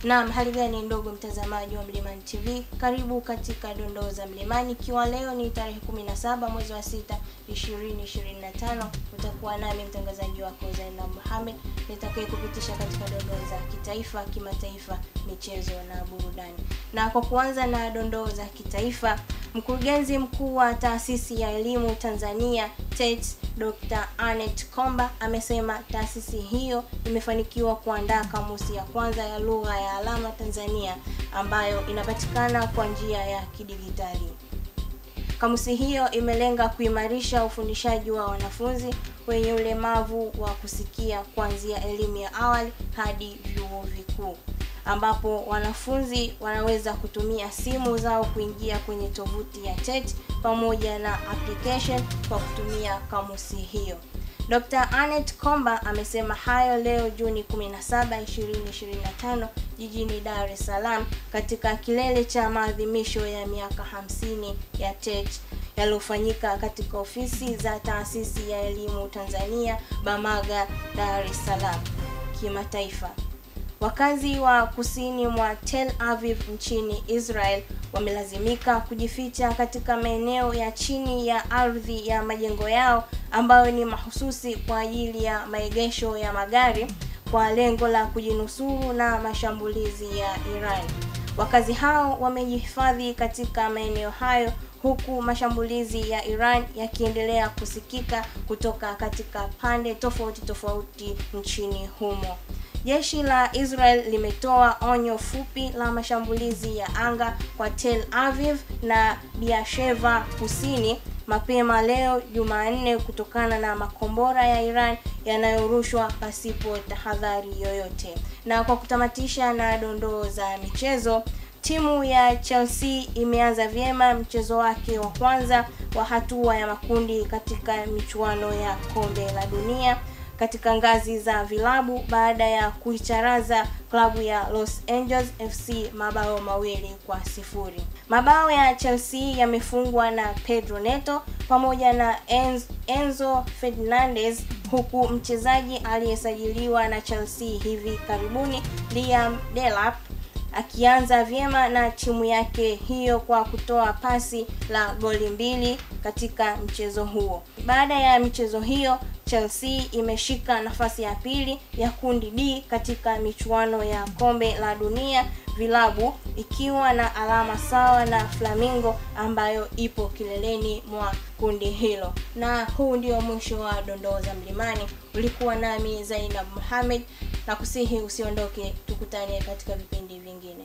Naam, hali gani ndugu mtazamaji wa Mlimani TV? Karibu katika dondoo za Mlimani. Ikiwa leo ni tarehe 17 mwezi wa 6 2025, utakuwa nami mtangazaji wako Zainab Mohamed nitakaye kupitisha katika dondoo za kitaifa, kimataifa, michezo na burudani. Na kwa kuanza na dondoo za kitaifa, mkurugenzi mkuu wa Taasisi ya Elimu Tanzania TET Dr. Annette Komba amesema taasisi hiyo imefanikiwa kuandaa kamusi ya kwanza ya lugha ya alama Tanzania ambayo inapatikana kwa njia ya kidigitali. Kamusi hiyo imelenga kuimarisha ufundishaji wa wanafunzi wenye ulemavu wa kusikia kuanzia elimu ya awali hadi vyuo vikuu, ambapo wanafunzi wanaweza kutumia simu zao kuingia kwenye tovuti ya TET pamoja na application kwa kutumia kamusi hiyo. Dr. Annette Komba amesema hayo leo Juni 17, 2025 jijini Dar es Salaam katika kilele cha maadhimisho ya miaka 50 ya TET yaliyofanyika katika ofisi za Taasisi ya Elimu Tanzania Bamaga, Dar es Salaam. Kimataifa, wakazi wa kusini mwa Tel Aviv nchini Israel wamelazimika kujificha katika maeneo ya chini ya ardhi ya majengo yao ambayo ni mahususi kwa ajili ya maegesho ya magari kwa lengo la kujinusuru na mashambulizi ya Iran. Wakazi hao wamejihifadhi katika maeneo hayo huku mashambulizi ya Iran yakiendelea kusikika kutoka katika pande tofauti nchini humo. Jeshi la Israel limetoa onyo fupi la mashambulizi ya anga kwa Tel Aviv na Beersheva kusini mapema leo Jumanne kutokana na makombora ya Iran yanayorushwa pasipo tahadhari yoyote. Na kwa kutamatisha na dondoo za michezo, timu ya Chelsea imeanza vyema mchezo wake wa kwanza wa hatua ya makundi katika michuano ya Kombe la Dunia katika ngazi za vilabu baada ya kuicharaza klabu ya Los Angeles FC mabao 2-0. Mabao ya Chelsea yamefungwa na Pedro Neto pamoja na Enzo Fernandez, huku mchezaji aliyesajiliwa na Chelsea hivi karibuni Liam Delap akianza vyema na timu yake hiyo kwa kutoa pasi la goli 2 katika mchezo huo. Baada ya michezo hiyo, Chelsea imeshika nafasi ya pili ya kundi D katika michuano ya Kombe la Dunia vilabu ikiwa na alama sawa na Flamengo ambayo ipo kileleni mwa kundi hilo. Na huu ndio mwisho wa dondoo za Mlimani. Ulikuwa nami Zainab Mohamed na kusihi usiondoke, tukutane katika vipindi vingine.